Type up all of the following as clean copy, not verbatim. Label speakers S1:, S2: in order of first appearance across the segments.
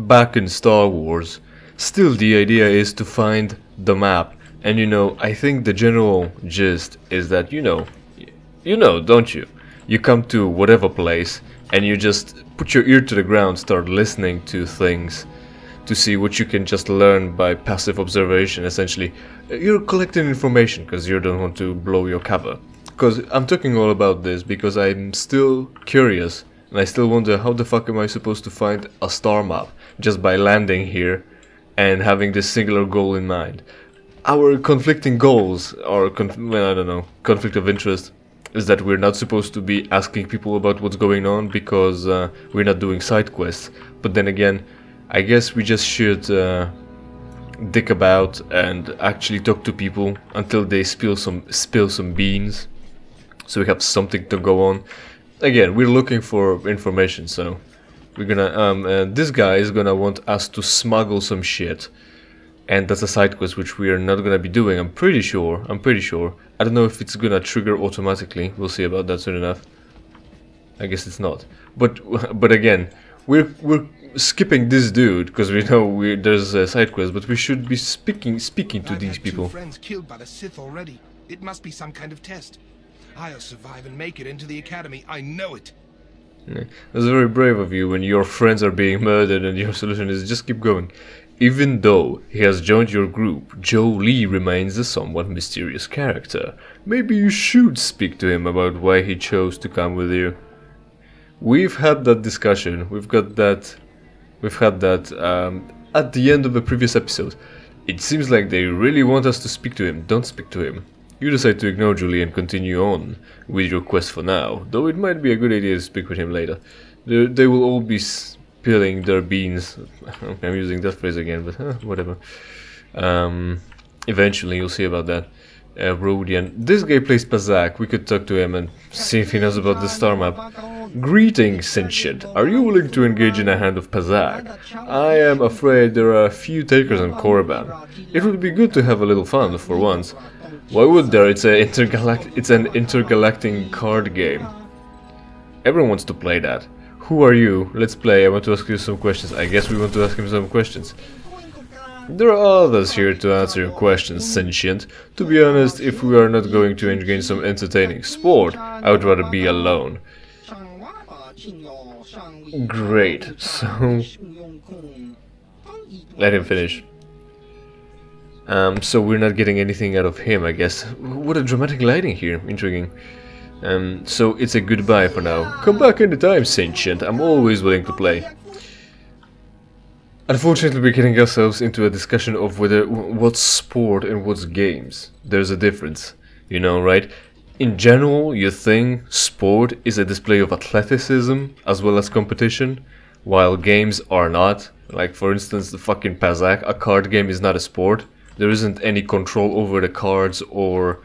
S1: back in Star Wars. Still, the idea is to find the map. And you know, I think the general gist is that you know, don't you? You come to whatever place and you just put your ear to the ground, start listening to things to see what you can just learn by passive observation. Essentially, you're collecting information because you don't want to blow your cover. Because I'm talking all about this because I'm still curious and I still wonder how the fuck am I supposed to find a star map just by landing here and having this singular goal in mind. Our conflicting goals, or well, I don't know, conflict of interest, is that we're not supposed to be asking people about what's going on because we're not doing side quests. But then again, I guess we just should dick about and actually talk to people until they spill some beans, so we have something to go on. Again, we're looking for information, so we're gonna this guy is gonna want us to smuggle some shit. And that's a side quest which we are not gonna be doing. I'm pretty sure. I don't know if it's gonna trigger automatically. We'll see about that soon enough. I guess it's not. But again, we're skipping this dude because we know there's a side quest, but we should be speaking to these people.
S2: I've had 2 friends killed by the Sith already. It must be some kind of test. I'll survive and make it into the academy. I know it.
S1: Yeah. That's very brave of you when your friends are being murdered and your solution is just keep going. Even though he has joined your group, Joe Lee remains a somewhat mysterious character. Maybe you should speak to him about why he chose to come with you. We've had that discussion. We've had that at the end of the previous episode. It seems like they really want us to speak to him. Don't speak to him. You decide to ignore Julie and continue on with your quest for now, though it might be a good idea to speak with him later. They will all be spilling their beans. I'm using that phrase again, but whatever. Eventually, you'll see about that. Rodian. This guy plays Pazak. We could talk to him and see if he knows about the star map. Greetings, Sentient. Are you willing to engage in a hand of Pazak? I am afraid there are a few takers on Korriban. It would be good to have a little fun for once. Why would there? It's an intergalactic card game. Everyone wants to play that. Who are you? Let's play. I want to ask you some questions. I guess we want to ask him some questions. There are others here to answer your questions, Sentient. To be honest, if we are not going to engage in some entertaining sport, I would rather be alone. Great, so... let him finish. So we're not getting anything out of him, I guess. What a dramatic lighting here. Intriguing. So it's a goodbye for now. Come back anytime, Sentient. I'm always willing to play. Unfortunately, we're getting ourselves into a discussion of what's sport and what's games. There's a difference, you know, right? In general, you think sport is a display of athleticism as well as competition, while games are not. Like, for instance, the fucking Pazak, a card game is not a sport. There isn't any control over the cards or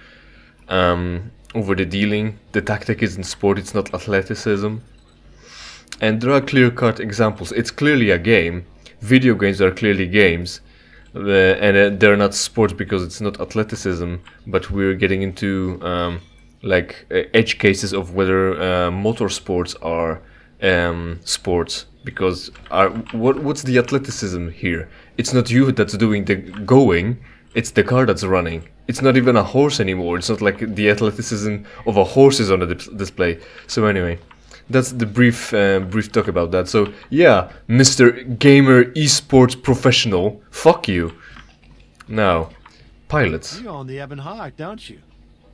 S1: over the dealing. The tactic isn't sport, it's not athleticism. And there are clear-cut examples. It's clearly a game. Video games are clearly games, and they're not sports because it's not athleticism, but we're getting into like edge cases of whether motorsports are sports, because what's the athleticism here? It's not you that's doing the going, it's the car that's running. It's not even a horse anymore. It's not like the athleticism of a horse is on the display. So anyway, that's the brief talk about that. So yeah, Mr. Gamer Esports Professional, fuck you. Now, pilots.
S3: You own the Ebon Hawk, don't you?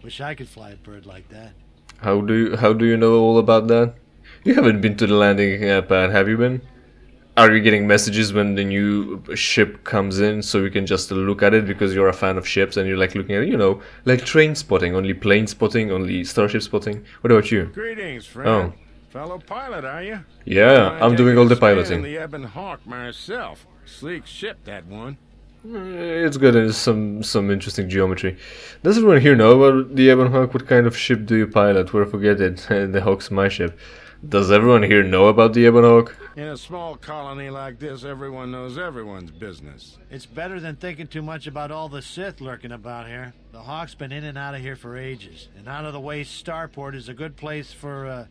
S3: Wish I could fly a bird like that.
S1: How do you know all about that? You haven't been to the landing pad, have you been? Are you getting messages when the new ship comes in so you can just look at it because you're a fan of ships and you're like looking at it, you know, like train spotting, only plane spotting, only starship spotting? What about you?
S4: Greetings, friend.
S1: Oh.
S4: Fellow pilot, are you?
S1: Yeah, I'm doing all the piloting.
S4: The Ebon Hawk myself. Sleek ship, that one.
S1: It's good and some interesting geometry. Does everyone here know about the Ebon Hawk? What kind of ship do you pilot? Well, forget it. The Hawk's my ship. Does everyone here know about the Ebon Hawk?
S4: In a small colony like this, everyone knows everyone's business.
S3: It's better than thinking too much about all the Sith lurking about here. The Hawk's been in and out of here for ages, and out-of-the-way starport is a good place for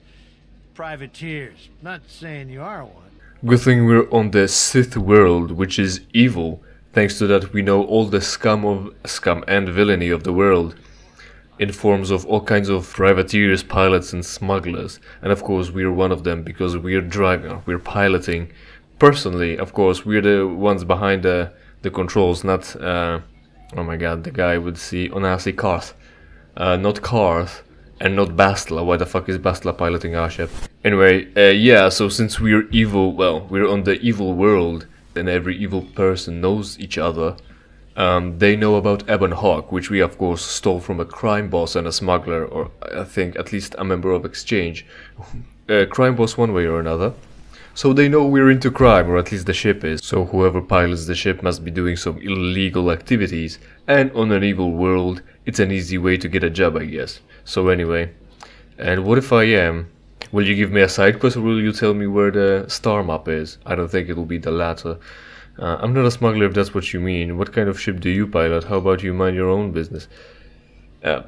S3: privateers. Not saying you are one.
S1: Good thing we're on the Sith world, which is evil. Thanks to that we know all the scum and villainy of the world, in forms of all kinds of privateers, pilots and smugglers. And of course we're one of them because we're driving, we're piloting. Personally, of course, we're the ones behind the controls, not, oh my god, the guy with the, oh no, I say Karth. Not Karth, and not Bastila. Why the fuck is Bastila piloting our ship? Anyway, yeah, so since we're evil, well, we're on the evil world, and every evil person knows each other, they know about Ebon Hawk, which we of course stole from a crime boss and a smuggler, or I think at least a member of Exchange. Crime boss one way or another. So they know we're into crime, or at least the ship is. So whoever pilots the ship must be doing some illegal activities. And on an evil world, it's an easy way to get a job, I guess. So anyway, and what if I am? Will you give me a side quest, or will you tell me where the star map is? I don't think it'll be the latter. I'm not a smuggler if that's what you mean. What kind of ship do you pilot? How about you mind your own business?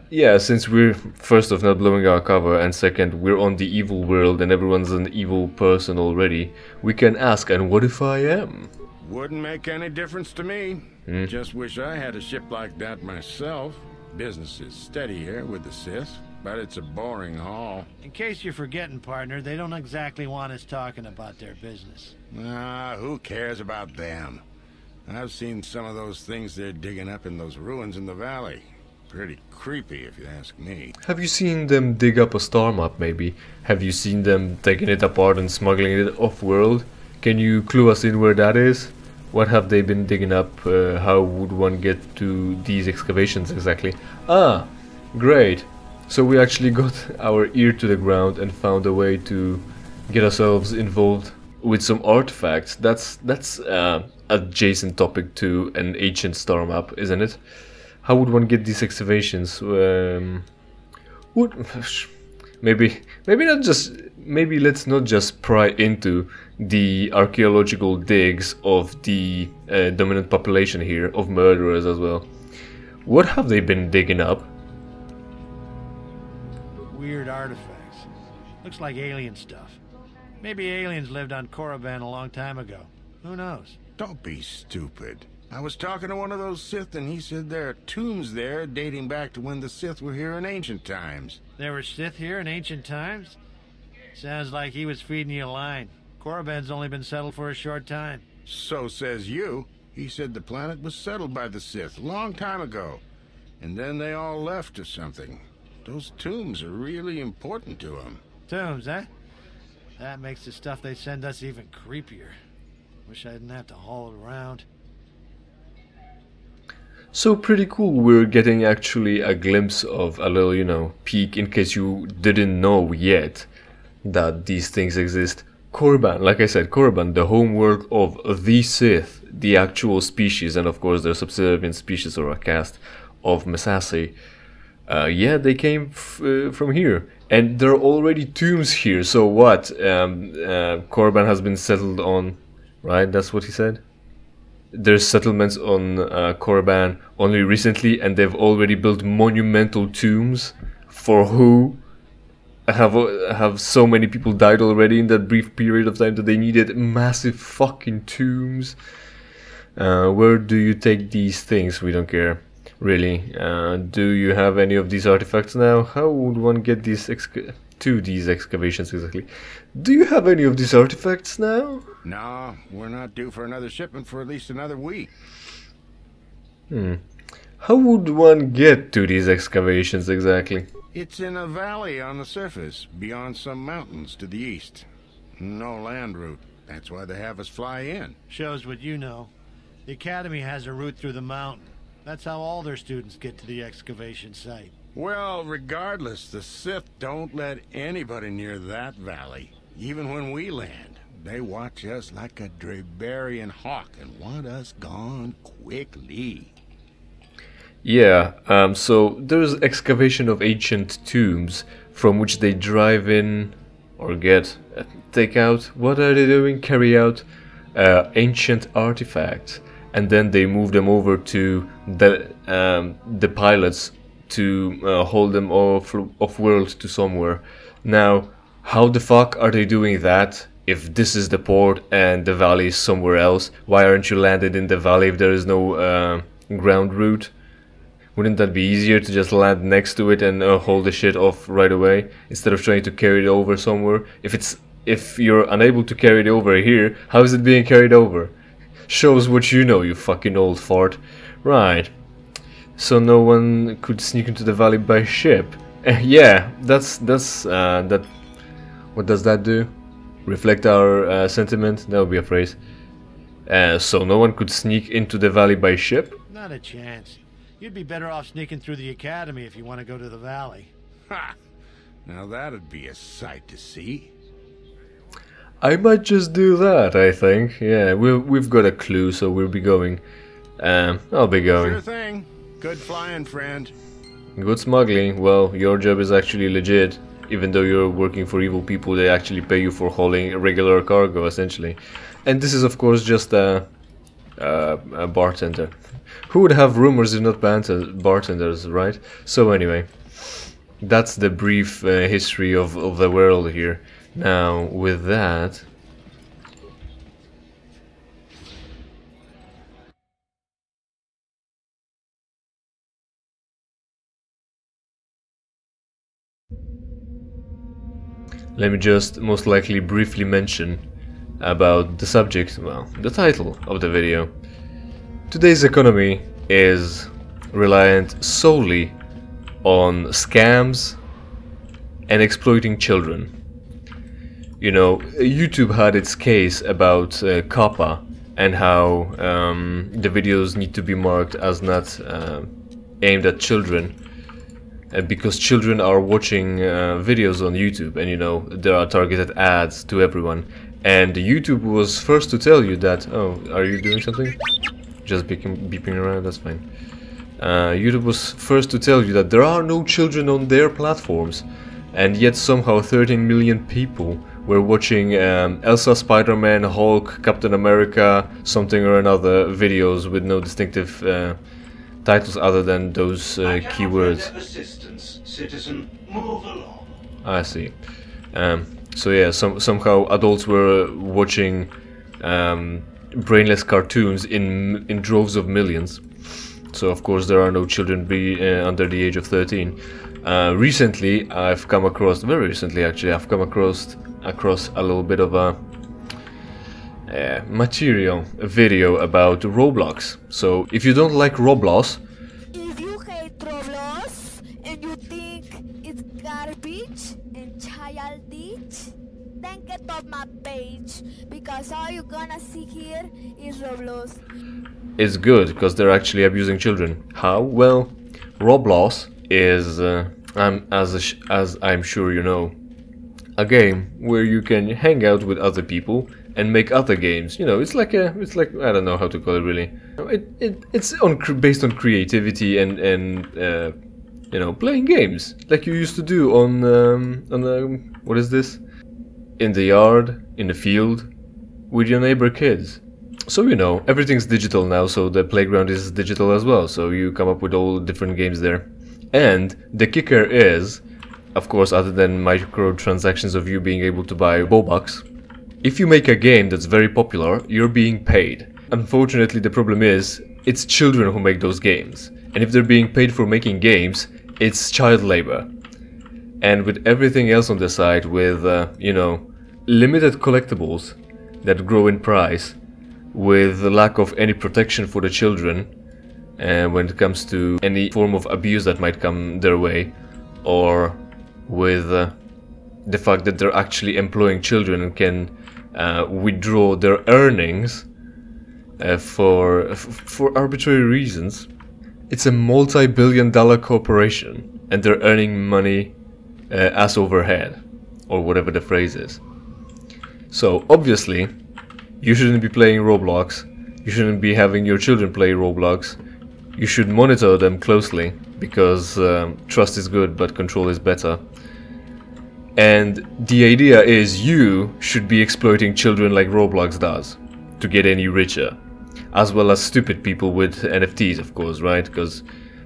S1: Yeah, since we're, first off, not blowing our cover, and second, we're on the evil world and everyone's an evil person already, we can ask, and what if I am?
S4: Wouldn't make any difference to me. Just wish I had a ship like that myself. Business is steady here with the Sith, but it's a boring haul.
S3: In case you're forgetting, partner, they don't exactly want us talking about their business.
S4: Ah, who cares about them? I've seen some of those things they're digging up in those ruins in the valley. Pretty creepy, if you ask me.
S1: Have you seen them dig up a star map, maybe? Have you seen them taking it apart and smuggling it off-world? Can you clue us in where that is? What have they been digging up? How would one get to these excavations exactly? Ah, great. So we actually got our ear to the ground and found a way to get ourselves involved with some artifacts. That's adjacent topic to an ancient star map, isn't it? How would one get these excavations? Maybe let's not just pry into the archaeological digs of the dominant population here, of murderers as well. What have they been digging up?
S3: Weird artifacts. Looks like alien stuff. Maybe aliens lived on Korriban a long time ago. Who knows?
S4: Don't be stupid. I was talking to one of those Sith and he said there are tombs there dating back to when the Sith were here in ancient times.
S3: There were Sith here in ancient times? Sounds like he was feeding you a line. Korriban's only been settled for a short time.
S4: So says you. He said the planet was settled by the Sith a long time ago. And then they all left or something. Those tombs are really important to them.
S3: Tombs, eh? That makes the stuff they send us even creepier. Wish I didn't have to haul it around.
S1: So pretty cool, we're getting actually a glimpse of a little, you know, peek in case you didn't know yet that these things exist. Korriban, like I said, Korriban, the homeworld of the Sith, the actual species, and of course their subservient species or a caste of Massassi. Yeah, they came from here, and there are already tombs here, so what? Korriban has been settled on, right? That's what he said? There's settlements on Korriban only recently, and they've already built monumental tombs. For who? Have so many people died already in that brief period of time that they needed massive fucking tombs? Where do you take these things? We don't care, really. Do you have any of these artifacts now? How would one get these these excavations exactly? Do you have any of these artifacts now?
S4: No, we're not due for another shipment for at least another week.
S1: How would one get to these excavations exactly?
S4: It's in a valley on the surface, beyond some mountains to the east. No land route. That's why they have us fly in.
S3: Shows what you know. The Academy has a route through the mountain. That's how all their students get to the excavation site.
S4: Well, regardless, the Sith don't let anybody near that valley. Even when we land, they watch us like a Drabarian hawk and want us gone quickly.
S1: Yeah, so there's excavation of ancient tombs from which they drive in or take out, what are they doing? Carry out ancient artifacts, and then they move them over to the pilots to hold them off world to somewhere. Now, how the fuck are they doing that if this is the port and the valley is somewhere else, why aren't you landed in the valley if there is no ground route? Wouldn't that be easier to just land next to it and hold the shit off right away instead of trying to carry it over somewhere? If you're unable to carry it over here, how is it being carried over? Shows what you know, you fucking old fart. Right. So no one could sneak into the valley by ship. Yeah, that's that. What does that do? Reflect our sentiment? That would be a phrase. So no one could sneak into the valley by ship?
S3: Not a chance. You'd be better off sneaking through the academy if you want to go to the valley.
S4: Ha! Now that'd be a sight to see.
S1: I might just do that, I think. Yeah, we've got a clue, so we'll be going. I'll be going.
S4: Sure thing. Good flying, friend.
S1: Good smuggling. Well, your job is actually legit. Even though you're working for evil people, they actually pay you for hauling regular cargo, essentially. And this is, of course, just a bartender. Who would have rumors if not bartenders, right? So anyway, that's the brief history of the world here. Now, with that... let me just most likely briefly mention about the subject, well, the title of the video. Today's economy is reliant solely on scams and exploiting children. You know, YouTube had its case about KotOR and how the videos need to be marked as not aimed at children. Because children are watching videos on YouTube, and you know, there are targeted ads to everyone. And YouTube was first to tell you that, oh, are you doing something? Just beeping around, that's fine. YouTube was first to tell you that there are no children on their platforms, and yet somehow 13 million people were watching Elsa, Spider-Man, Hulk, Captain America, something or another videos with no distinctive titles other than those keywords.
S5: Assistance, citizen, move along.
S1: I see. So yeah, somehow adults were watching brainless cartoons in droves of millions. So of course there are no children under the age of 13. Recently, I've come across, very recently actually, I've come across a little bit of a a video about Roblox. So if you don't like Roblox,
S6: if you hate Roblox and you think it's garbage and childish, then get off my page, because all you're gonna see here is Roblox.
S1: it's good because they're actually abusing children. How? Well, Roblox is, as I'm sure you know, a game where you can hang out with other people and make other games. You know, it's like I don't know how to call it really. It's based on creativity and you know, playing games like you used to do on what is this? In the yard, in the field, with your neighbor kids. So you know, everything's digital now, so the playground is digital as well. So you come up with all different games there. And the kicker is, of course, other than microtransactions of you being able to buy Robux, if you make a game that's very popular, you're being paid. Unfortunately, the problem is, it's children who make those games. And if they're being paid for making games, it's child labor. And with everything else on the side, with, you know, limited collectibles that grow in price, with the lack of any protection for the children, and when it comes to any form of abuse that might come their way, or with the fact that they're actually employing children and can withdraw their earnings for arbitrary reasons. It's a multi-billion-dollar corporation, and they're earning money as overhead, or whatever the phrase is. So obviously, you shouldn't be playing Roblox. You shouldn't be having your children play Roblox. You should monitor them closely, because trust is good, but control is better. And the idea is you should be exploiting children like Roblox does, to get any richer. As well as stupid people with NFTs, of course, right? Because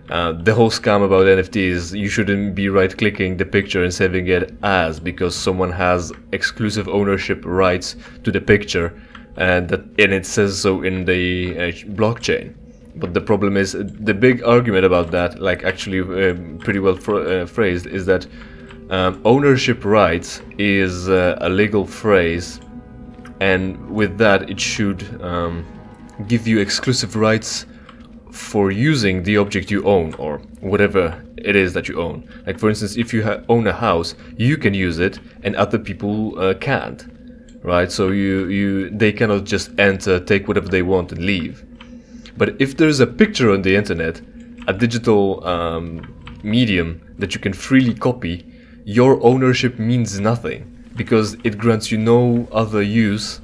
S1: The whole scam about NFT is you shouldn't be right-clicking the picture and saving it as, because someone has exclusive ownership rights to the picture, and it says so in the blockchain. But the problem is, the big argument about that, like actually pretty well phrased, is that ownership rights is a legal phrase, and with that it should give you exclusive rights for using the object you own, or whatever it is that you own. Like for instance, if you own a house, you can use it and other people can't, right? So they cannot just enter, take whatever they want and leave. But if there's a picture on the internet, a digital medium that you can freely copy, your ownership means nothing, because it grants you no other use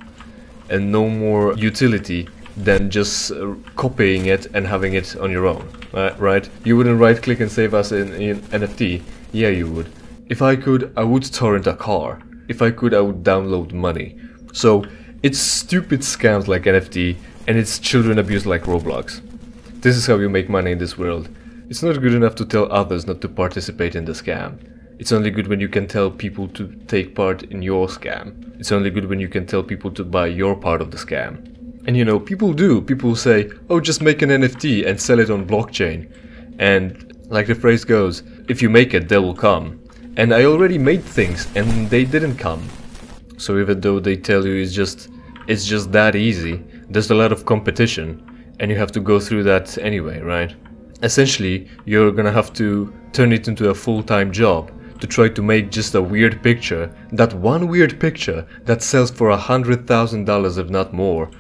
S1: and no more utility than just copying it and having it on your own, right? You wouldn't right-click and save as in NFT. Yeah, you would. If I could, I would torrent a car. If I could, I would download money. So it's stupid scams like NFT, and it's children abuse like Roblox. This is how you make money in this world. It's not good enough to tell others not to participate in the scam. It's only good when you can tell people to take part in your scam. It's only good when you can tell people to buy your part of the scam. And you know, people do. People say, oh, just make an NFT and sell it on blockchain. And like the phrase goes, if you make it, they will come. And I already made things and they didn't come. So even though they tell you it's just that easy, there's a lot of competition and you have to go through that anyway, right? Essentially, you're gonna have to turn it into a full-time job to try to make just a weird picture, that one weird picture that sells for $100,000 if not more.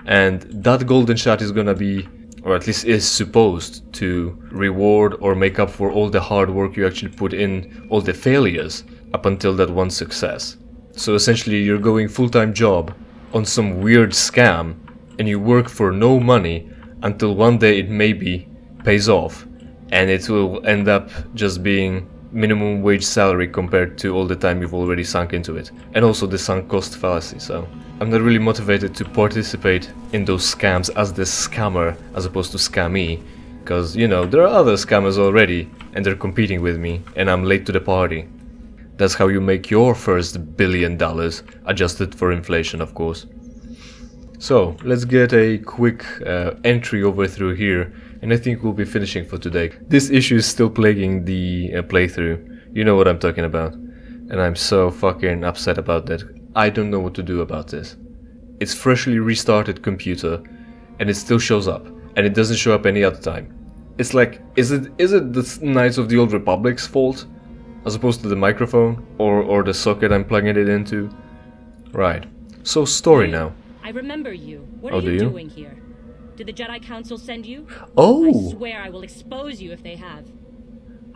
S1: And that golden shot is gonna be, or at least is supposed to, reward or make up for all the hard work you actually put in, all the failures up until that one success. So essentially you're going full-time job on some weird scam and you work for no money until one day it maybe pays off, and it will end up just being minimum wage salary compared to all the time you've already sunk into it, and also the sunk cost fallacy. So I'm not really motivated to participate in those scams as the scammer as opposed to scammy, because you know, there are other scammers already and they're competing with me and I'm late to the party. That's how you make your first $1 billion, adjusted for inflation of course. So let's get a quick entry over through here, and I think we'll be finishing for today. This issue is still plaguing the playthrough. You know what I'm talking about. And I'm so fucking upset about that. I don't know what to do about this. It's freshly restarted computer and it still shows up, and it doesn't show up any other time. It's like, is it the Knights of the Old Republic's fault as opposed to the microphone or the socket I'm plugging it into? Right. So story now.
S7: I remember you. What are you doing here? Did the Jedi Council send you?
S1: Oh!
S7: I swear I will expose you if they have.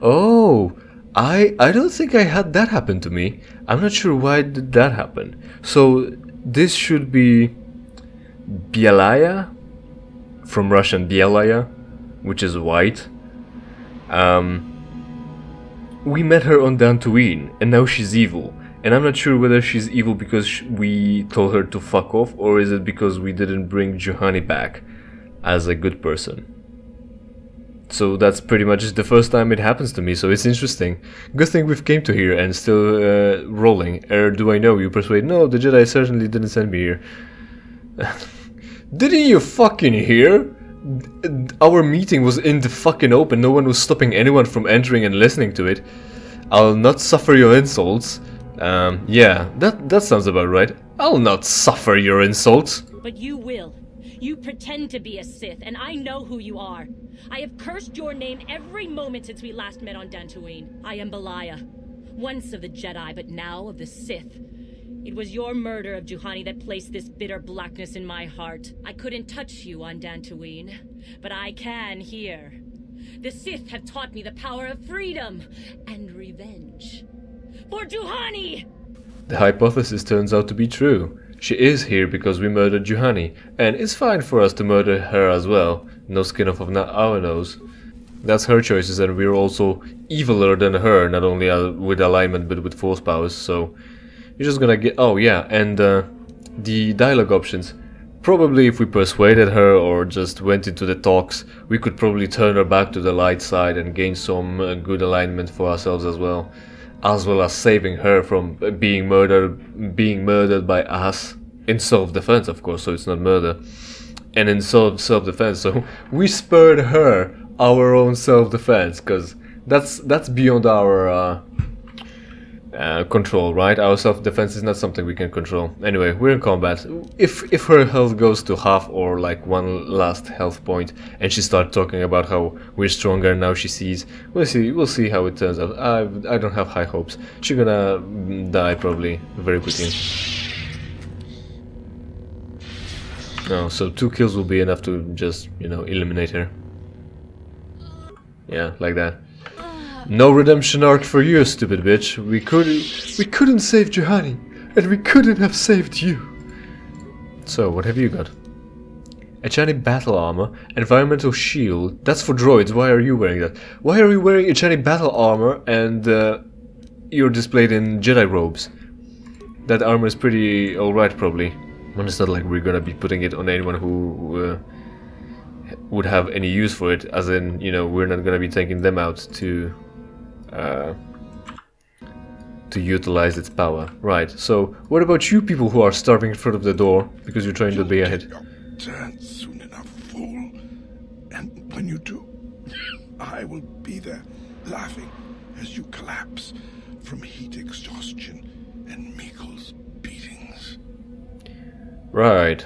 S1: Oh! I don't think I had that happen to me. I'm not sure why did that happen. So this should be Bielaya, from Russian Bielaya, which is white. We met her on Dantooine, and now she's evil. And I'm not sure whether she's evil because we told her to fuck off, or is it because we didn't bring Juhani back as a good person. So that's pretty much the first time it happens to me, so it's interesting. Good thing we've came to here and still rolling. Do I know you persuade? No, the Jedi certainly didn't send me here. Didn't you fucking hear? Our meeting was in the fucking open, no one was stopping anyone from entering and listening to it. I'll not suffer your insults. Yeah, that sounds about right. I'll not suffer your insults.
S7: But you will. You pretend to be a Sith, and I know who you are. I have cursed your name every moment since we last met on Dantooine. I am Belaya, once of the Jedi, but now of the Sith. It was your murder of Juhani that placed this bitter blackness in my heart. I couldn't touch you on Dantooine, but I can here. The Sith have taught me the power of freedom and revenge. For Juhani!
S1: The hypothesis turns out to be true. She is here because we murdered Juhani, and it's fine for us to murder her as well. No skin off of our nose. That's her choices, and we're also eviler than her, not only with alignment but with force powers, so you're just gonna get... Oh yeah, and the dialogue options. Probably if we persuaded her or just went into the talks, we could probably turn her back to the light side and gain some good alignment for ourselves as well as saving her from being murdered by us in self-defense, of course, so it's not murder, and in self-defense. So we spared her our own self-defense, because that's beyond our control, right? Our self-defense is not something we can control. Anyway, we're in combat. If her health goes to half or like one last health point, and she starts talking about how we're stronger now, she sees. We'll see how it turns out. I don't have high hopes. She's gonna die probably very quickly. No, so 2 kills will be enough to just, you know, eliminate her. Yeah, like that. No redemption arc for you, stupid bitch. We couldn't save Johanny, and we couldn't have saved you. So, what have you got? Echani battle armor, environmental shield. That's for droids. Why are you wearing that? Why are you wearing Echani battle armor and you're displayed in Jedi robes? That armor is pretty alright, probably. But it's not like we're gonna be putting it on anyone who would have any use for it. As in, you know, we're not gonna be taking them out to utilize its power. Right, so what about you people who are starving in front of the door because you're trying to be ahead?
S2: Turn soon enough, fool. And when you do, I will be there, laughing as you collapse from heat exhaustion and Mikkel's beatings.
S1: Right.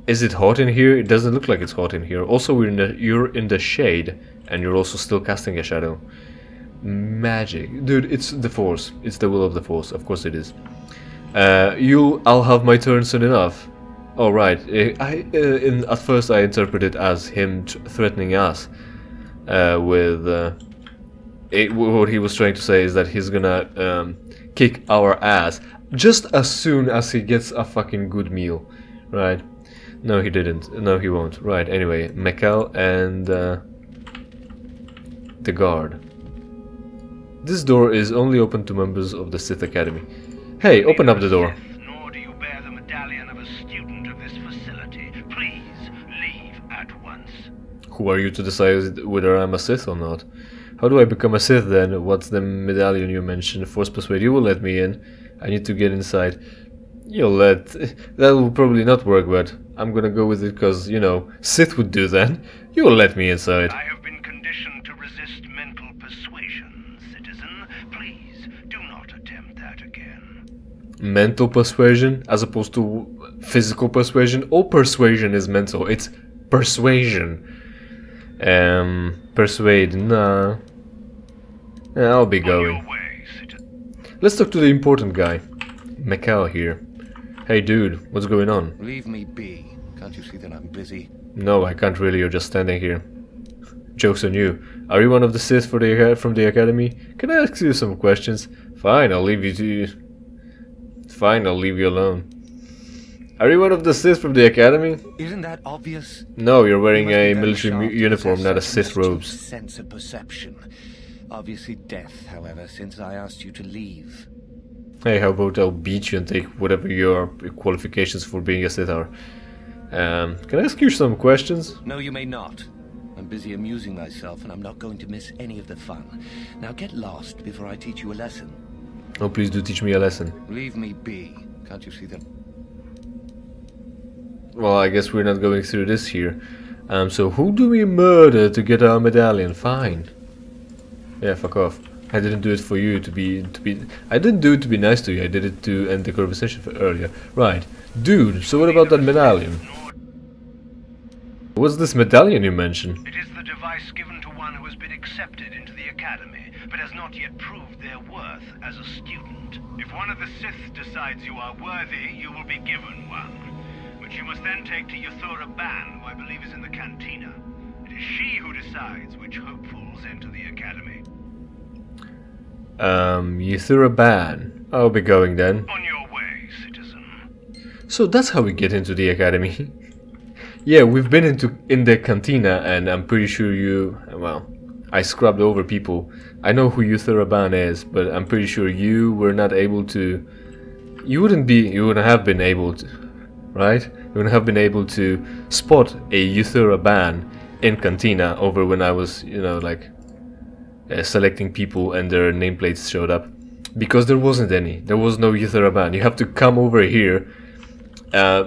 S1: Is it hot in here? It doesn't look like it's hot in here. Also, you're in the shade, and you're also still casting a shadow. Magic, dude! It's the Force. It's the will of the Force. Of course it is. I'll have my turn soon enough. All right. At first I interpreted as him threatening us. What he was trying to say is that he's gonna kick our ass just as soon as he gets a fucking good meal, right? No, he didn't. No, he won't. Right. Anyway, Mikkel and the guard. This door is only open to members of the Sith Academy. Hey, open up the door.
S5: Nor do you bear the medallion of a student of this facility. Please leave at once.
S1: Who are you to decide whether I'm a Sith or not? How do I become a Sith then? What's the medallion you mentioned? Force persuade. You will let me in. I need to get inside. That will probably not work, but I'm gonna go with it because, you know, Sith would do that. You will let me inside.
S5: I have been conditioned to resist mental persuasion, citizen. Please do not attempt that again.
S1: Mental persuasion as opposed to physical persuasion? All persuasion is mental. It's persuasion. Persuade, nah. Yeah, I'll be going. Let's talk to the important guy. Mikkel here. Hey dude, what's going on?
S8: Leave me be. Can't you see that I'm busy?
S1: No, I can't really, you're just standing here. Joke's on you. Are you one of the Sith from the Academy? Can I ask you some questions? Fine, I'll leave you alone. Are you one of the Sith from the Academy?
S8: Isn't that obvious?
S1: No, you're wearing a military uniform, not a Sith robes.
S8: Sense of perception. Obviously death, however, since I asked you to leave.
S1: Hey, how about I'll beat you and take whatever your qualifications for being a Sith are. Can I ask you some questions?
S8: No, you may not. I'm busy amusing myself and I'm not going to miss any of the fun. Now get lost before I teach you a lesson.
S1: Oh, please do teach me a lesson.
S8: Leave me be. Can't you see that?
S1: Well, I guess we're not going through this here. So who do we murder to get our medallion? Fine. Yeah, fuck off. I didn't do it for you to be. I didn't do it to be nice to you. I did it to end the conversation earlier. Right, dude. So what about that medallion? What's this medallion you mentioned?
S5: It is the device given to one who has been accepted into the Academy, but has not yet proved their worth as a student. If one of the Sith decides you are worthy, you will be given one, which you must then take to Yathura Ban, who I believe is in the cantina. It is she who decides which hopefuls enter the Academy.
S1: Yathura Ban. I'll be going then.
S5: On your way, citizen.
S1: So that's how we get into the Academy. Yeah, we've been in the cantina, and I'm pretty sure well, I scrubbed over people. I know who Yathura Ban is, but I'm pretty sure you were not able to. You wouldn't have been able to, right? wouldn't have been able to spot a Euthura ban in Cantina over when I was, you know, like selecting people and their nameplates showed up, because there wasn't any. There was no Euthura ban. You have to come over here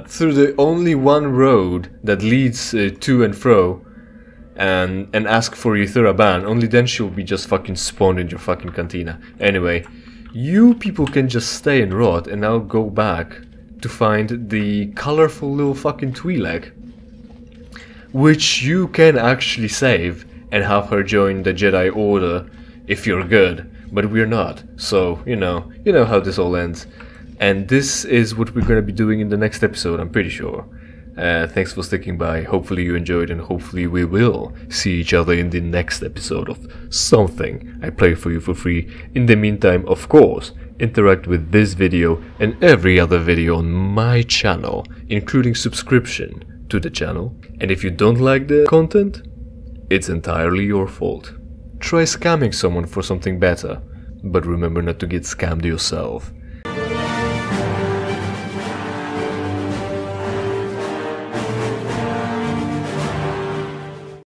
S1: through the only one road that leads to and fro and ask for Euthura ban. Only then she'll be just fucking spawned in your fucking Cantina. Anyway, you people can just stay and rot, and I'll go back to find the colorful little fucking Twi'lek, which you can actually save and have her join the Jedi Order if you're good, but we're not, so you know how this all ends. And this is what we're gonna be doing in the next episode, I'm pretty sure. Thanks for sticking by, hopefully you enjoyed, and hopefully we will see each other in the next episode of something I play for you for free. In the meantime, of course, interact with this video and every other video on my channel, including subscription to the channel. And if you don't like the content, it's entirely your fault. Try scamming someone for something better, but remember not to get scammed yourself.